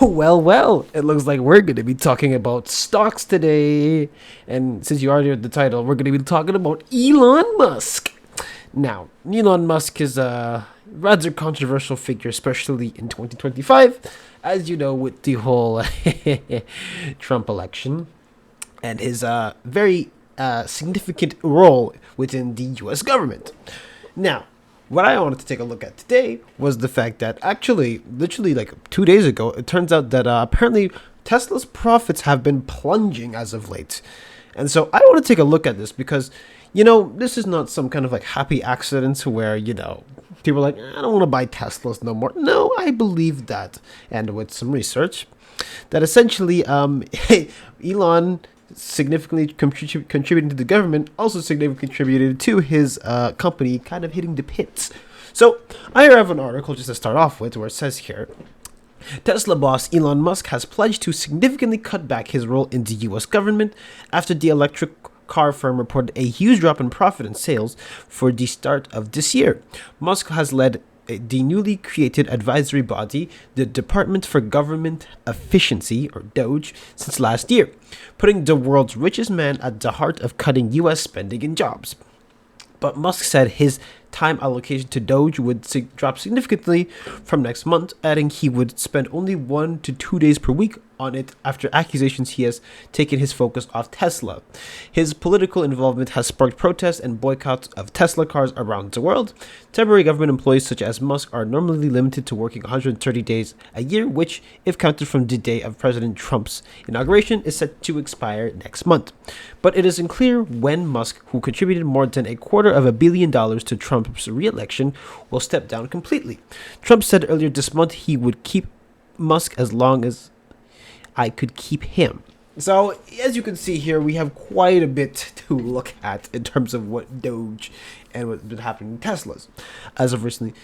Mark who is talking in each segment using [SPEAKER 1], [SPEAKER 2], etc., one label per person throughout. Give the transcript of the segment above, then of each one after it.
[SPEAKER 1] Well, it looks like we're going to be talking about stocks today. And since you already read the title, we're going to be talking about Elon Musk. Now, Elon Musk is a rather controversial figure, especially in 2025, as you know, with the whole Trump election and his very significant role within the US government. Now, what I wanted to take a look at today was the fact that actually, literally like 2 days ago, it turns out that apparently Tesla's profits have been plunging as of late. And so I want to take a look at this because, this is not some kind of like happy accident where, people are like, I don't want to buy Teslas no more. No, I believe that. And with some research, that essentially Elon significantly contributing to the government, also significantly contributed to his company kind of hitting the pits. So I have an article just to start off with where it says here, Tesla boss Elon Musk has pledged to significantly cut back his role in the US government after the electric car firm reported a huge drop in profit and sales for the start of this year. Musk has led the newly created advisory body, the Department for Government Efficiency, or DOGE, since last year, putting the world's richest man at the heart of cutting US spending and jobs. But Musk said his time allocation to Doge would drop significantly from next month, adding he would spend only 1 to 2 days per week on it after accusations he has taken his focus off Tesla. His political involvement has sparked protests and boycotts of Tesla cars around the world. Temporary government employees such as Musk are normally limited to working 130 days a year, which, if counted from the day of President Trump's inauguration, is set to expire next month. But it is unclear when Musk, who contributed more than $250 million to Trump's re-election, will step down completely. Trump said earlier this month he would keep Musk as long as I could keep him. So, as you can see here, we have quite a bit to look at in terms of what Doge and what's been happening in Teslas as of recently.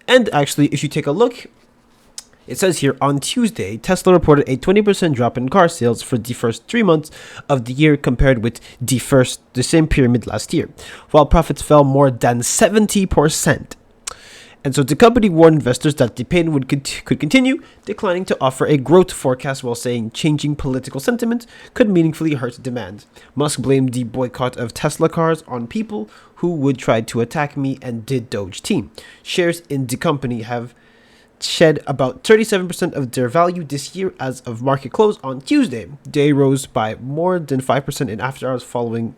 [SPEAKER 1] And actually, if you take a look, it says here on Tuesday, Tesla reported a 20% drop in car sales for the first 3 months of the year compared with the same period last year, while profits fell more than 70%. And so the company warned investors that the pain could continue, declining to offer a growth forecast while saying changing political sentiment could meaningfully hurt demand. Musk blamed the boycott of Tesla cars on people who would try to attack me and did Doge team. Shares in the company have shed about 37% of their value this year as of market close on Tuesday. They rose by more than 5% in after hours following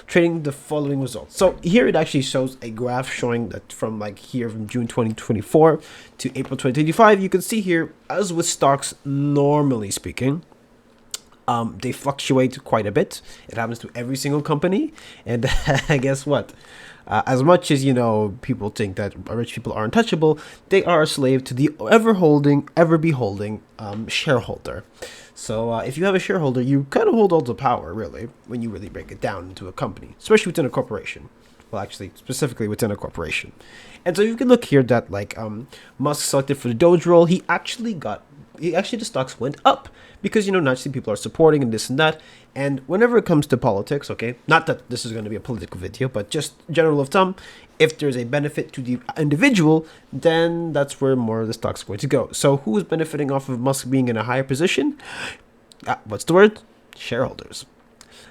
[SPEAKER 1] trading the following results. So here it actually shows a graph showing that from June 2024 to April 2025, you can see here, as with stocks normally speaking, they fluctuate quite a bit. It happens to every single company. And guess what? As much as, people think that rich people are untouchable, they are a slave to the ever beholding shareholder. So if you have a shareholder, you kind of hold all the power, really, when you really break it down into a company, especially within a corporation. Well, actually, specifically within a corporation. And so you can look here that, Musk selected for the Doge role, the stocks went up because, naturally people are supporting and this and that. And whenever it comes to politics, okay, not that this is going to be a political video, but just general of thumb, if there's a benefit to the individual, then that's where more of the stock's going to go. So who is benefiting off of Musk being in a higher position? What's the word? Shareholders.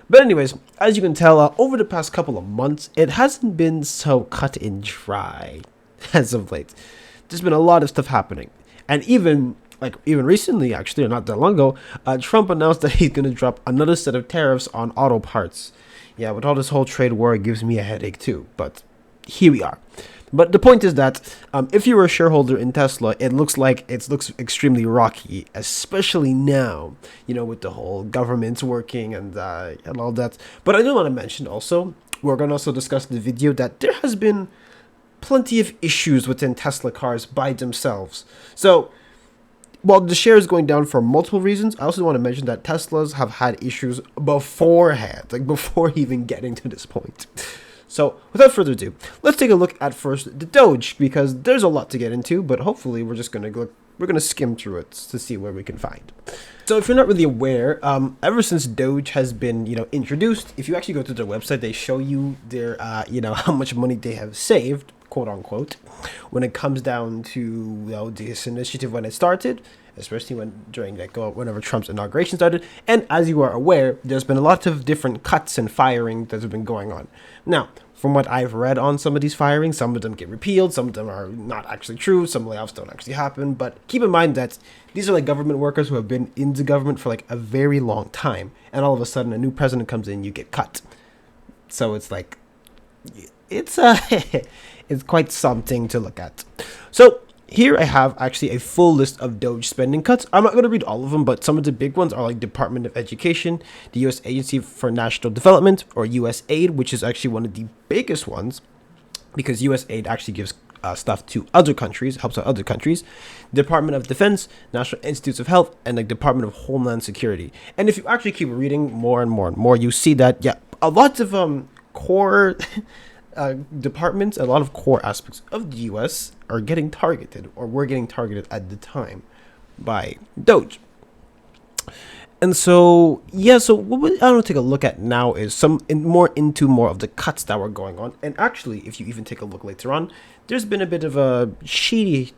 [SPEAKER 1] But anyways, as you can tell, over the past couple of months, it hasn't been so cut and dry as of late. There's been a lot of stuff happening. And even recently, actually, or not that long ago, Trump announced that he's going to drop another set of tariffs on auto parts. Yeah, with all this whole trade war, it gives me a headache too. But here we are. But the point is that if you were a shareholder in Tesla, it looks extremely rocky, especially now, with the whole government working and all that. But I do want to mention also, we're going to also discuss in the video that there has been plenty of issues within Tesla cars by themselves. So, while the share is going down for multiple reasons, I also want to mention that Teslas have had issues beforehand, before even getting to this point. So, without further ado, let's take a look at first the Doge, because there's a lot to get into, but hopefully we're going to skim through it to see where we can find. So if you're not really aware, ever since Doge has been, introduced, if you actually go to their website, they show you their, how much money they have saved, quote unquote, when it comes down to this initiative when it started. especially whenever Trump's inauguration started. And as you are aware, there's been a lot of different cuts and firing that have been going on. Now, from what I've read on some of these firings, some of them get repealed, some of them are not actually true, some layoffs don't actually happen. But keep in mind that these are like government workers who have been into government for like a very long time, and all of a sudden a new president comes in, you get cut. So it's like, it's it's quite something to look at. So here I have actually a full list of Doge spending cuts. I'm not going to read all of them, but some of the big ones are like Department of Education, the U.S. Agency for National Development, or USAID, which is actually one of the biggest ones because USAID actually gives stuff to other countries, helps out other countries. Department of Defense, National Institutes of Health, and the Department of Homeland Security. And if you actually keep reading more and more and more, you see that, yeah, a lot of core departments, a lot of core aspects of the U.S. are getting targeted, or were getting targeted at the time by Doge. And so, yeah, so what I want to take a look at now is more of the cuts that were going on. And actually, if you even take a look later on, there's been a bit of a shady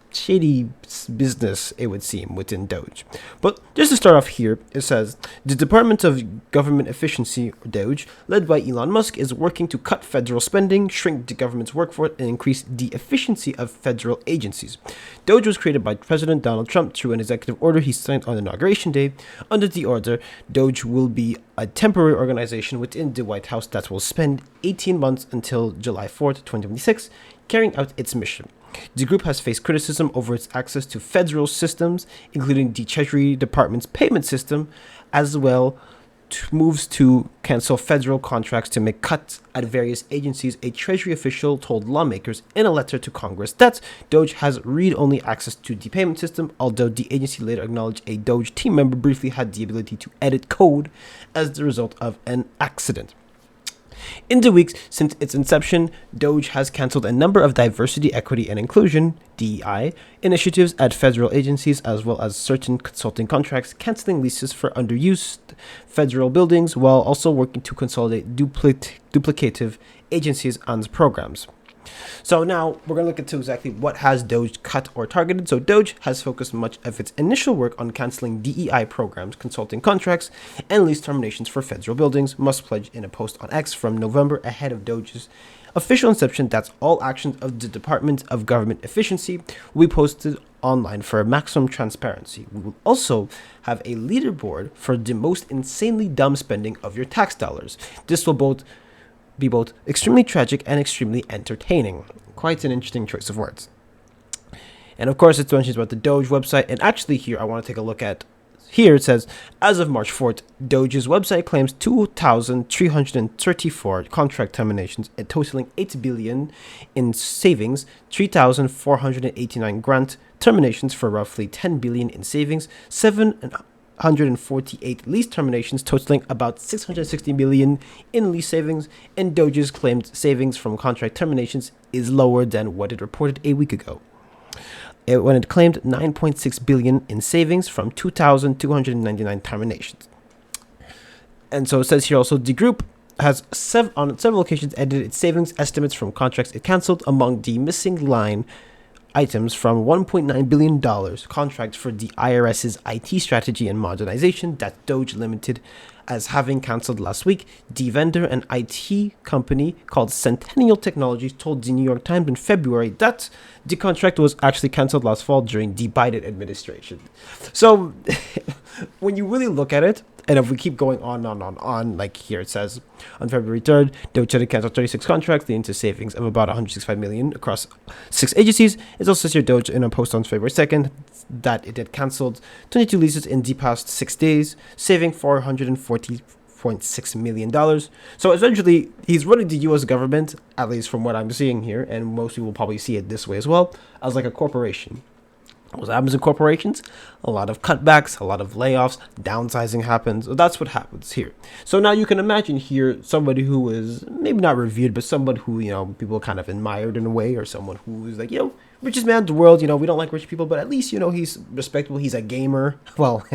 [SPEAKER 1] business, it would seem, within Doge. But just to start off here, it says, the Department of Government Efficiency, or Doge, led by Elon Musk, is working to cut federal spending, shrink the government's workforce, and increase the efficiency of federal agencies. Doge was created by President Donald Trump through an executive order he signed on Inauguration Day. Under the order, Doge will be a temporary organization within the White House that will spend 18 months until July 4th, 2026, carrying out its mission. The group has faced criticism over its access to federal systems, including the Treasury Department's payment system, as well moves to cancel federal contracts to make cuts at various agencies. A Treasury official told lawmakers in a letter to Congress that Doge has read-only access to the payment system, although the agency later acknowledged a Doge team member briefly had the ability to edit code as the result of an accident. In the weeks since its inception, Doge has canceled a number of diversity, equity, and inclusion (DEI) initiatives at federal agencies, as well as certain consulting contracts, canceling leases for underused federal buildings, while also working to consolidate duplicative agencies and programs. So now we're going to look into exactly what has Doge cut or targeted. So Doge has focused much of its initial work on canceling DEI programs, consulting contracts, and lease terminations for federal buildings. Musk pledged in a post on X from November ahead of Doge's official inception that all actions of the Department of Government Efficiency will be posted online for maximum transparency. We will also have a leaderboard for the most insanely dumb spending of your tax dollars. This will be both extremely tragic and extremely entertaining. Quite an interesting choice of words. And of course, it mentions about the Doge website. And actually here, I want to take a look at, here it says, as of March 4th, Doge's website claims 2,334 contract terminations and totaling $8 billion in savings, 3,489 grant terminations for roughly $10 billion in savings, 748 lease terminations totaling about $660 million in lease savings, and Doge's claimed savings from contract terminations is lower than what it reported a week ago, when it claimed $9.6 billion in savings from 2,299 terminations. And so it says here also, the group has on several occasions edited its savings estimates from contracts it canceled. Among the missing line items from $1.9 billion contract for the IRS's IT strategy and modernization that Doge limited as having canceled last week. The vendor, an IT company called Centennial Technologies, told the New York Times in February that the contract was actually canceled last fall during the Biden administration. So when you really look at it, and if we keep going on, like here it says, on February 3rd, Doge had canceled 36 contracts, leading to savings of about $165 million across 6 agencies. It also says here, Doge, in a post on February 2nd, that it had canceled 22 leases in the past 6 days, saving $440.6 million. So essentially, he's running the U.S. government, at least from what I'm seeing here, and most people will probably see it this way as well, as like a corporation. What happens in corporations? A lot of cutbacks, a lot of layoffs, downsizing happens. That's what happens here. So now you can imagine here somebody who is maybe not revered, but someone who, people kind of admired in a way, or someone who is like, richest man in the world. We don't like rich people, but at least, he's respectable. He's a gamer. Well,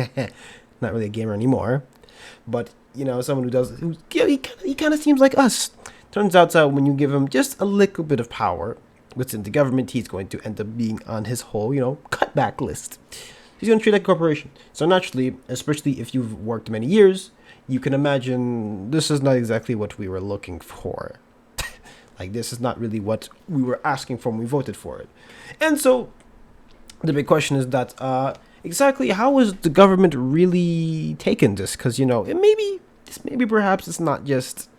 [SPEAKER 1] not really a gamer anymore, but, someone he kind of seems like us. Turns out that when you give him just a little bit of power within the government, he's going to end up being on his whole, cutback list. he's going to treat it like a corporation. So naturally, especially if you've worked many years, you can imagine this is not exactly what we were looking for. Like, this is not really what we were asking for when we voted for it. And so the big question is that exactly how is the government really taking this? Because, maybe perhaps it's not just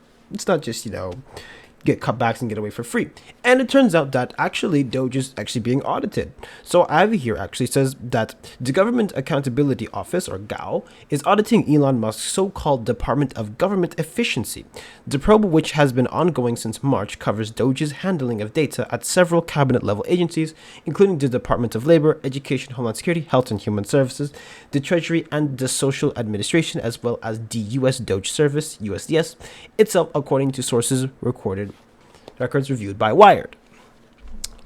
[SPEAKER 1] get cutbacks and get away for free. And it turns out that actually Doge is actually being audited. So Ivy here actually says that the Government Accountability Office, or GAO, is auditing Elon Musk's so-called Department of Government Efficiency. The probe, which has been ongoing since March, covers Doge's handling of data at several cabinet-level agencies, including the Department of Labor, Education, Homeland Security, Health and Human Services, the Treasury, and the Social Administration, as well as the U.S. Doge Service, USDS, itself, according to sources records reviewed by Wired.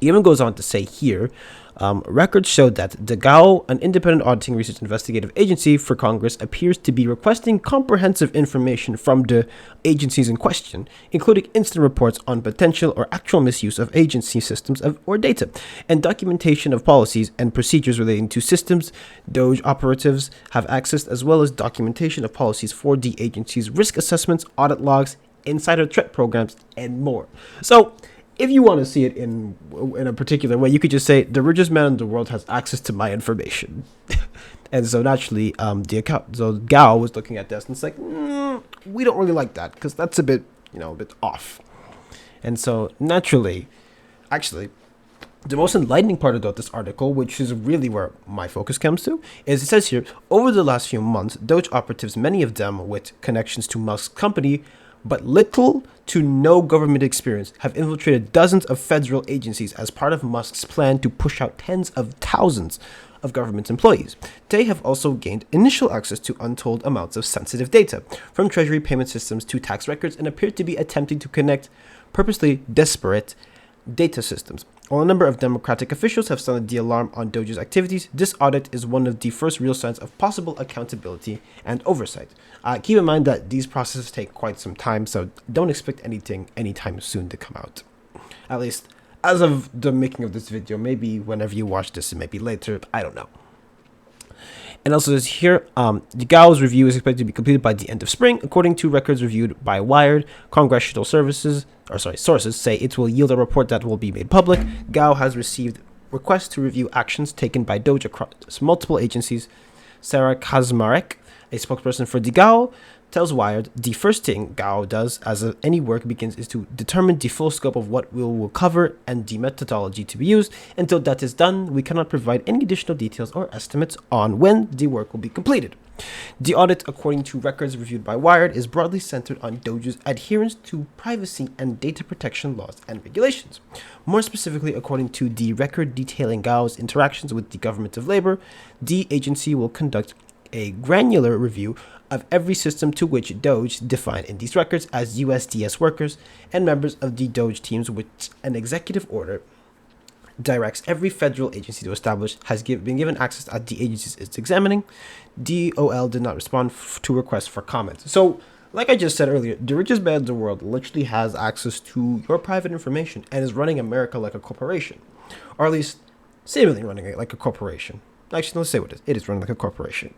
[SPEAKER 1] He even goes on to say here, records show that the GAO, an independent auditing research investigative agency for Congress, appears to be requesting comprehensive information from the agencies in question, including instant reports on potential or actual misuse of agency systems or data, and documentation of policies and procedures relating to systems Doge operatives have accessed, as well as documentation of policies for the agency's risk assessments, audit logs, insider threat programs, and more. So if you want to see it in a particular way, you could just say the richest man in the world has access to my information. And so naturally, the GAO was looking at this and it's like, we don't really like that because that's a bit off. And so naturally, actually, the most enlightening part about this article, which is really where my focus comes to, is it says here, over the last few months, Doge operatives, many of them with connections to Musk's company, but little to no government experience, have infiltrated dozens of federal agencies as part of Musk's plan to push out tens of thousands of government employees. They have also gained initial access to untold amounts of sensitive data, from Treasury payment systems to tax records, and appear to be attempting to connect purposely disparate data systems. While a number of Democratic officials have sounded the alarm on Doge's activities, this audit is one of the first real signs of possible accountability and oversight. Keep in mind that these processes take quite some time, so don't expect anything anytime soon to come out. At least, as of the making of this video, maybe whenever you watch this, it may be later, I don't know. And also says here, the GAO's review is expected to be completed by the end of spring. According to records reviewed by Wired, congressional sources say it will yield a report that will be made public. GAO has received requests to review actions taken by Doge across multiple agencies. Sarah Kazmarek, a spokesperson for the GAO, tells Wired the first thing GAO does as any work begins is to determine the full scope of what we will cover and the methodology to be used. Until that is done, we cannot provide any additional details or estimates on when the work will be completed. The audit, according to records reviewed by Wired, is broadly centered on Doge's adherence to privacy and data protection laws and regulations. More specifically, according to the record detailing GAO's interactions with the Government of Labor, the agency will conduct a granular review of every system to which Doge, defined in these records as USDS workers and members of the Doge teams, which an executive order directs every federal agency to establish, has been given access at the agencies it's examining. DOL did not respond to requests for comments. So, like I just said earlier, the richest man in the world literally has access to your private information and is running America like a corporation. Or at least, seemingly running it like a corporation. Actually, let's say what it is. It is running like a corporation.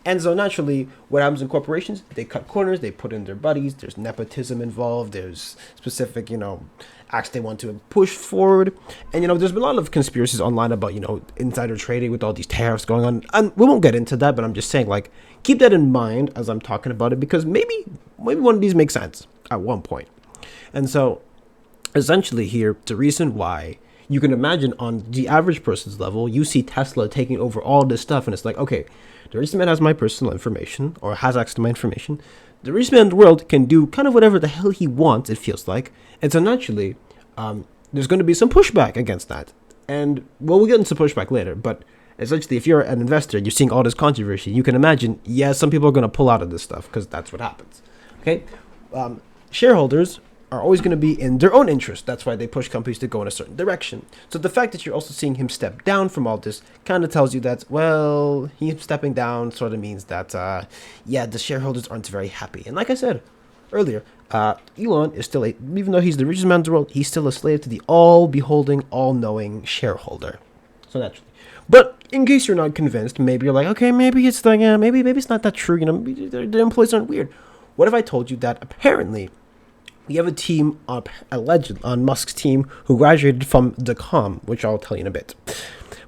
[SPEAKER 1] And so naturally, what happens in corporations, they cut corners, they put in their buddies, there's nepotism involved, there's specific, acts they want to push forward. And, there's been a lot of conspiracies online about, insider trading with all these tariffs going on. And we won't get into that, but I'm just saying, keep that in mind as I'm talking about it, because maybe one of these makes sense at one point. And so, essentially here, the reason why you can imagine on the average person's level, you see Tesla taking over all this stuff, and it's like, okay, the richest man has my personal information, or has access to my information. The richest man in the world can do kind of whatever the hell he wants, it feels like. And so naturally, there's going to be some pushback against that. And, we'll get into pushback later, but essentially, if you're an investor and you're seeing all this controversy, you can imagine, some people are going to pull out of this stuff, because that's what happens. Okay? Shareholders are always going to be in their own interest. That's why they push companies to go in a certain direction. So the fact that you're also seeing him step down from all this kind of tells you that, him stepping down sort of means that, the shareholders aren't very happy. And like I said earlier, Elon is still even though he's the richest man in the world, he's still a slave to the all-beholding, all-knowing shareholder. So naturally. But in case you're not convinced, maybe you're like, okay, maybe it's like, yeah, maybe it's not that true. You know, maybe the employees aren't weird. What if I told you that apparently we have a team alleged on Musk's team who graduated from DECOM, which I'll tell you in a bit.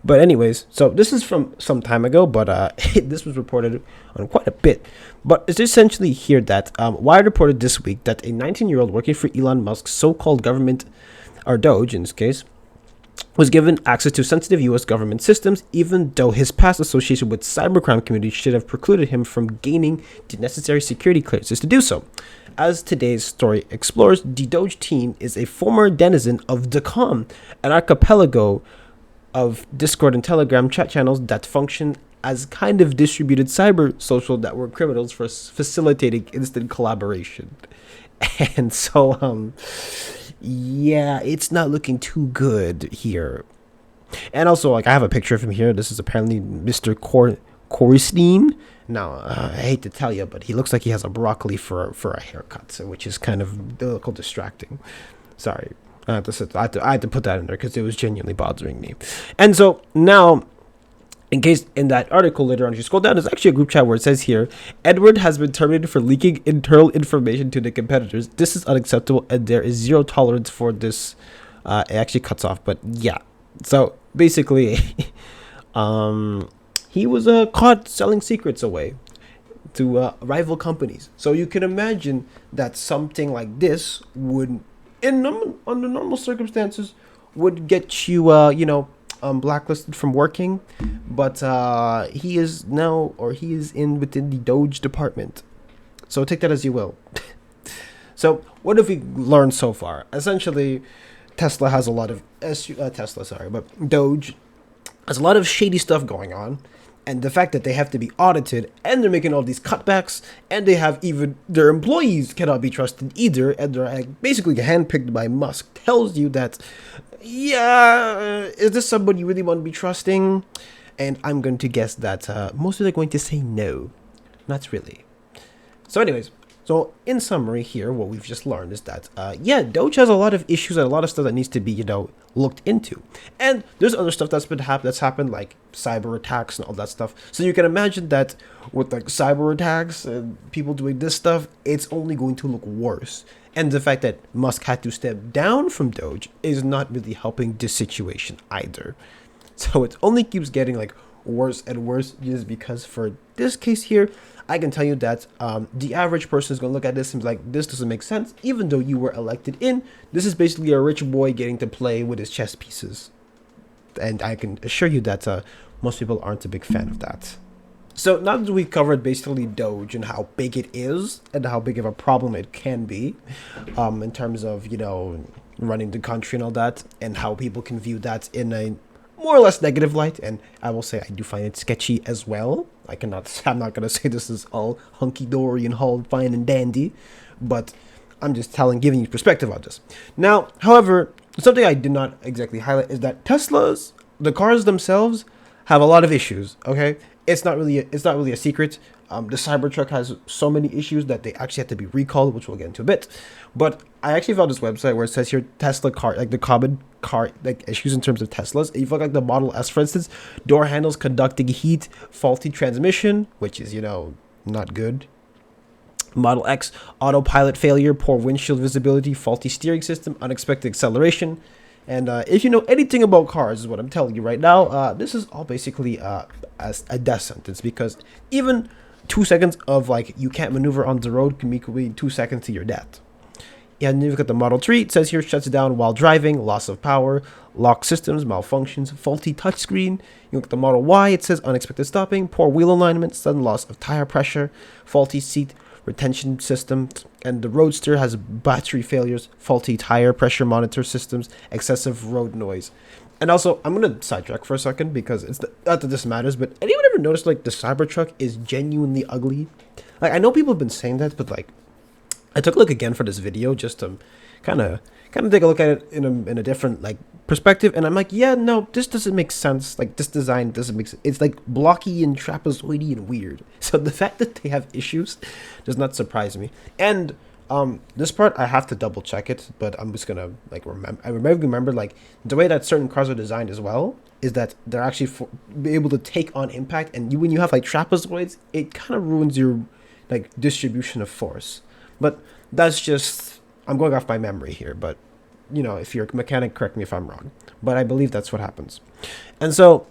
[SPEAKER 1] But anyways, so this is from some time ago, but this was reported on quite a bit. But it's essentially here that Wired reported this week that a 19-year-old working for Elon Musk's so-called government, or Doge in this case, was given access to sensitive U.S. government systems, even though his past association with cybercrime community should have precluded him from gaining the necessary security clearances to do so. As today's story explores, the Doge team is a former denizen of DECOM, an archipelago of Discord and Telegram chat channels that function as kind of distributed cyber social network criminals for facilitating instant collaboration. And so, yeah, it's not looking too good here. And also, like, I have a picture of him here. This is apparently Mr. Korstein. Now, I hate to tell you, but he looks like he has a broccoli for a haircut, so, which is kind of a little distracting. Sorry. I had to put that in there because it was genuinely bothering me. And so now, in case in that article later on, if you scroll down, there's actually a group chat where it says here, Edward has been terminated for leaking internal information to the competitors. This is unacceptable and there is zero tolerance for this. It actually cuts off, but yeah. So basically, he was caught selling secrets away to rival companies. So you can imagine that something like this would, under normal circumstances, would get you, blacklisted from working. But he is in within the Doge department. So take that as you will. So what have we learned so far? Essentially, Tesla has a lot of Doge has a lot of shady stuff going on. And the fact that they have to be audited and they're making all these cutbacks and they have even their employees cannot be trusted either. And they're basically handpicked by Musk tells you that, yeah, is this somebody you really want to be trusting? And I'm going to guess that most of them are going to say no, not really. So anyways, so in summary here, what we've just learned is that, Doge has a lot of issues and a lot of stuff that needs to be, looked into. And there's other stuff that's happened, like cyber attacks and all that stuff. So you can imagine that with like cyber attacks and people doing this stuff, it's only going to look worse. And the fact that Musk had to step down from Doge is not really helping this situation either. So it only keeps getting like worse and worse just because for this case here, I can tell you that the average person is going to look at this and be like, this doesn't make sense. Even though you were elected in, this is basically a rich boy getting to play with his chess pieces. And I can assure you that most people aren't a big fan of that. So now that we covered basically Doge and how big it is and how big of a problem it can be in terms of, running the country and all that, and how people can view that in a more or less negative light, and I will say I do find it sketchy as well. I'm not going to say this is all hunky-dory and all fine and dandy, but I'm just giving you perspective on this. Now, however, something I did not exactly highlight is that the cars themselves have a lot of issues, okay? It's not really a secret. The Cybertruck has so many issues that they actually have to be recalled, which we'll get into a bit. But I actually found this website where it says here Tesla car, like the common car like issues in terms of Teslas. If you look like the Model S, for instance, door handles conducting heat, faulty transmission, which is not good. Model X, autopilot failure, poor windshield visibility, faulty steering system, unexpected acceleration. And if you know anything about cars, is what I'm telling you right now, this is all basically as a death sentence, because even 2 seconds of you can't maneuver on the road can be 2 seconds to your death. And you look at the Model 3, it says here shuts down while driving, loss of power, lock systems, malfunctions, faulty touchscreen. You look at the Model Y, it says unexpected stopping, poor wheel alignment, sudden loss of tire pressure, faulty seat retention system, and the Roadster has battery failures, faulty tire pressure monitor systems, excessive road noise. And also, I'm going to sidetrack for a second because not that this matters, but anyone ever noticed the Cybertruck is genuinely ugly? I know people have been saying that, but I took a look again for this video just to kind of take a look at it in a different perspective, and I'm like, yeah, no, this doesn't make sense. This design doesn't make sense. It's blocky and trapezoidy and weird. So the fact that they have issues does not surprise me. And this part I have to double check it, but I'm just gonna remember the way that certain cars are designed as well is that they're actually be able to take on impact, and when you have like trapezoids, it kind of ruins your like distribution of force. But that's just, I'm going off my memory here, but if you're a mechanic, correct me if I'm wrong. But I believe that's what happens. And so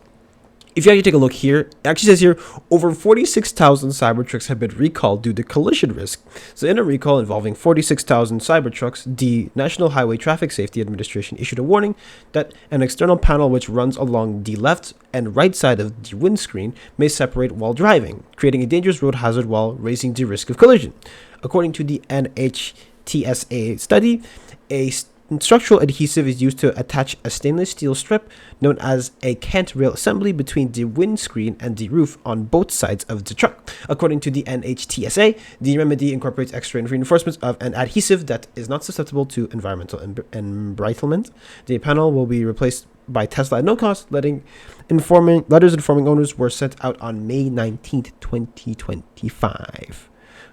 [SPEAKER 1] if you actually take a look here, it actually says here, over 46,000 Cybertrucks have been recalled due to collision risk. So in a recall involving 46,000 Cybertrucks, the National Highway Traffic Safety Administration issued a warning that an external panel which runs along the left and right side of the windscreen may separate while driving, creating a dangerous road hazard while raising the risk of collision. According to the NHTSA study, a structural adhesive is used to attach a stainless steel strip known as a cant rail assembly between the windscreen and the roof on both sides of the truck. According to the NHTSA, the remedy incorporates extra reinforcements of an adhesive that is not susceptible to environmental embrittlement. The panel will be replaced by Tesla at no cost. Letters informing owners were sent out on May 19th, 2025.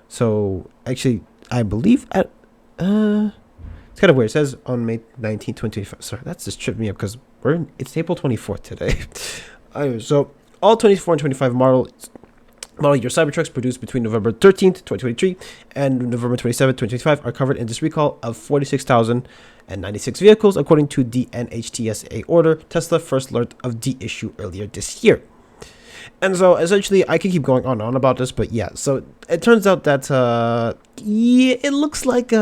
[SPEAKER 1] So actually, I believe at it's kind of weird. It says on May 19th, 2025. Sorry, that's just tripped me up because it's April 24th today. Anyway, so all 24 and 25 model year Cybertrucks produced between November 13th, 2023 and November 27th, 2025 are covered in this recall of 46,096 vehicles, according to the NHTSA order. Tesla first learned of the issue earlier this year. And so essentially, I can keep going on and on about this, but yeah, so it turns out that it looks like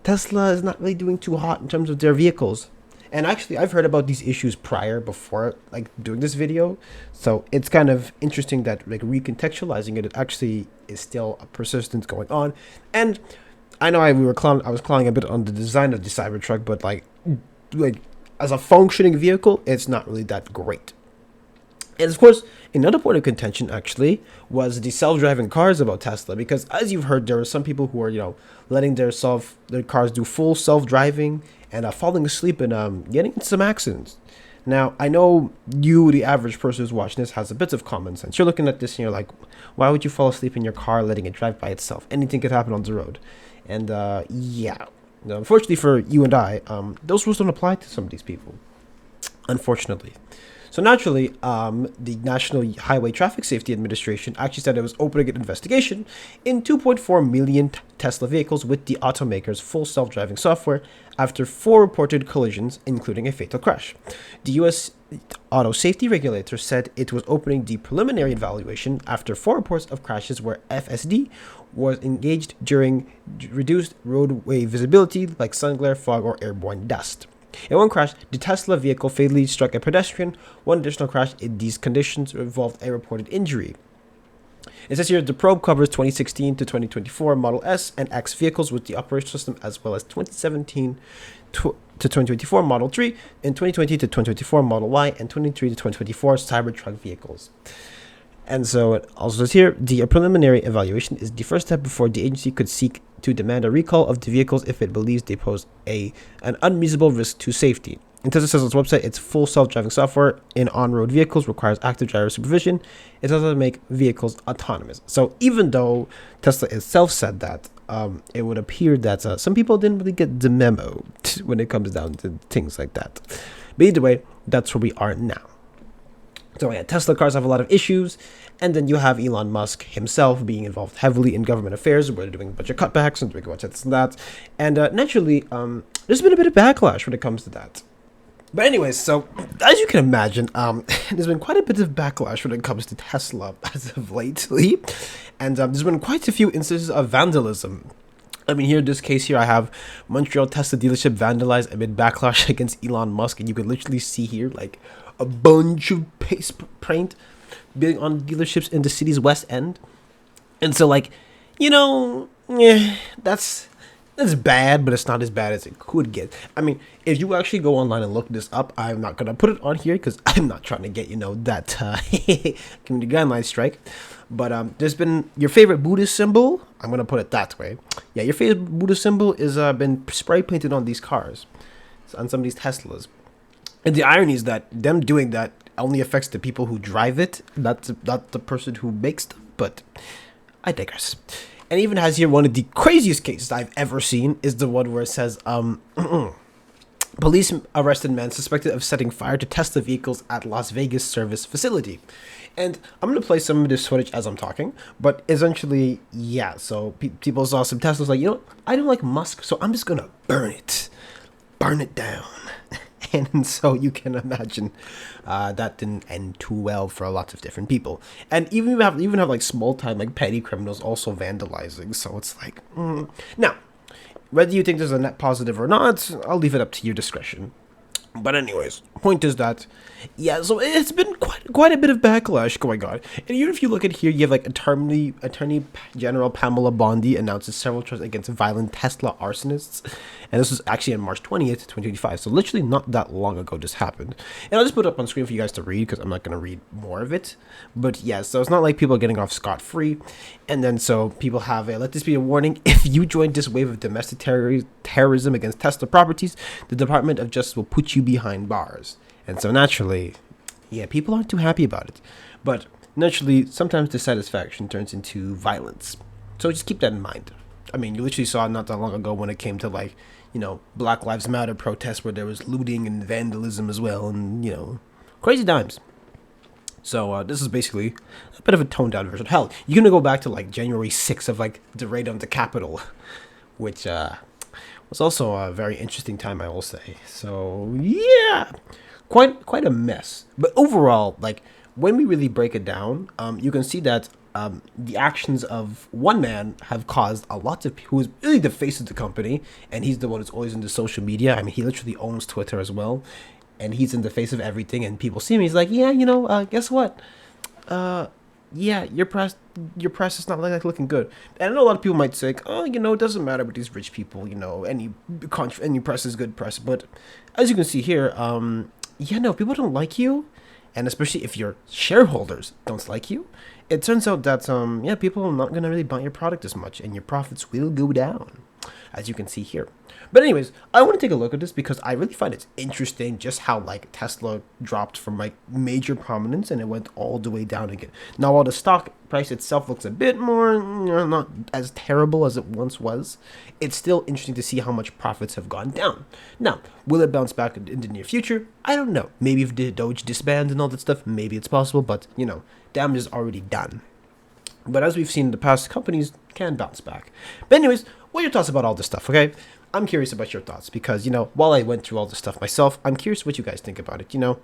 [SPEAKER 1] Tesla is not really doing too hot in terms of their vehicles. And actually, I've heard about these issues before like doing this video. So it's kind of interesting that like recontextualizing it actually is still a persistence going on. And I know I was clowning a bit on the design of the Cybertruck, but like as a functioning vehicle, it's not really that great. And of course, another point of contention actually was the self-driving cars about Tesla, because as you've heard, there are some people who are letting their cars do full self-driving and falling asleep and getting into some accidents. Now, I know you, the average person who's watching this, has a bit of common sense. You're looking at this and you're like, why would you fall asleep in your car letting it drive by itself? Anything could happen on the road. And yeah, now, unfortunately for you and I, those rules don't apply to some of these people, unfortunately. So naturally, the National Highway Traffic Safety Administration actually said it was opening an investigation in 2.4 million Tesla vehicles with the automaker's full self-driving software after 4 reported collisions, including a fatal crash. The U.S. auto safety regulator said it was opening the preliminary evaluation after 4 reports of crashes where FSD was engaged during reduced roadway visibility like sun glare, fog, or airborne dust. In one crash, the Tesla vehicle fatally struck a pedestrian. One additional crash in these conditions involved a reported injury. It says here the probe covers 2016 to 2024 Model S and X vehicles with the operational system, as well as 2017 to 2024 Model 3 and 2020 to 2024 Model Y and 2023 to 2024 Cybertruck vehicles. And so it also says here, the preliminary evaluation is the first step before the agency could seek to demand a recall of the vehicles if it believes they pose an unreasonable risk to safety. And Tesla says on its website, its full self-driving software in on-road vehicles requires active driver supervision. It doesn't make vehicles autonomous. So even though Tesla itself said that, it would appear that some people didn't really get the memo when it comes down to things like that. But either way, that's where we are now. So yeah, Tesla cars have a lot of issues, and then you have Elon Musk himself being involved heavily in government affairs, where they're doing a bunch of cutbacks and doing a bunch of this and that. And naturally, there's been a bit of backlash when it comes to that. But anyways, so as you can imagine, there's been quite a bit of backlash when it comes to Tesla as of lately, and there's been quite a few instances of vandalism. I mean, here in this case here, I have Montreal Tesla dealership vandalized amid backlash against Elon Musk, and you can literally see here like a bunch of paste paint being on dealerships in the city's west end. And so like, that's bad, but it's not as bad as it could get. I mean, if you actually go online and look this up, I'm not gonna put it on here because I'm not trying to get that community guideline strike. But there's been your favorite Buddhist symbol. I'm gonna put it that way. Yeah, your favorite Buddhist symbol is been spray painted on these cars, on some of these Teslas. And the irony is that them doing that only affects the people who drive it, not the person who makes them. But I digress. And even has here one of the craziest cases I've ever seen is the one where it says, Police arrested men suspected of setting fire to Tesla vehicles at Las Vegas service facility. And I'm going to play some of this footage as I'm talking, but essentially, yeah, so people saw some Teslas like, I don't like Musk, so I'm just going to burn it down. And so you can imagine that didn't end too well for a lot of different people. And even have like small time, like petty criminals also vandalizing. So it's like, now, whether you think there's a net positive or not, I'll leave it up to your discretion. But anyways, point is that, yeah, so it's been quite a bit of backlash going on. And even if you look at here, you have like Attorney General Pamela Bondi announces several charges against violent Tesla arsonists. And this was actually on March 20th, 2025. So literally not that long ago this happened. And I'll just put it up on screen for you guys to read because I'm not going to read more of it. But yeah, so it's not like people are getting off scot-free. And then so people have let this be a warning. If you join this wave of domestic terrorism against Tesla properties, the Department of Justice will put you behind bars. And so naturally, yeah, people aren't too happy about it. But naturally, sometimes dissatisfaction turns into violence. So just keep that in mind. I mean, you literally saw not that long ago when it came to like, Black Lives Matter protests where there was looting and vandalism as well, and, crazy times. So this is basically a bit of a toned down version. Hell, you're going to go back to like January 6th of like the raid on the Capitol, which was also a very interesting time, I will say. So yeah, quite a mess. But overall, like when we really break it down, you can see that the actions of one man have caused a lot of people, who is really the face of the company, and he's the one who's always into social media. I mean, he literally owns Twitter as well, and he's in the face of everything. And people see him, he's like, yeah, guess what? Yeah, your press is not like looking good. And I know a lot of people might say, oh, it doesn't matter with these rich people. Any press is good press. But as you can see here, people don't like you, and especially if your shareholders don't like you, it turns out that people are not gonna really buy your product as much, and your profits will go down, as you can see here. But anyways, I want to take a look at this because I really find it interesting just how like Tesla dropped from like major prominence and it went all the way down again. Now, while the stock price itself looks a bit more, not as terrible as it once was, it's still interesting to see how much profits have gone down. Now, will it bounce back in the near future? I don't know. Maybe if the Doge disbands and all that stuff, maybe it's possible, but damage is already done. But as we've seen in the past, companies can bounce back. But anyways, what are your thoughts about all this stuff, okay? I'm curious about your thoughts because, while I went through all this stuff myself, I'm curious what you guys think about it. You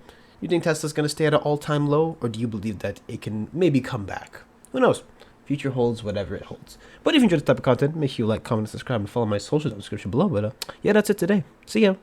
[SPEAKER 1] think Tesla's going to stay at an all-time low, or do you believe that it can maybe come back? Who knows? Future holds whatever it holds. But if you enjoyed this type of content, make sure you like, comment, and subscribe, and follow my socials in the description below. But yeah, that's it today. See ya.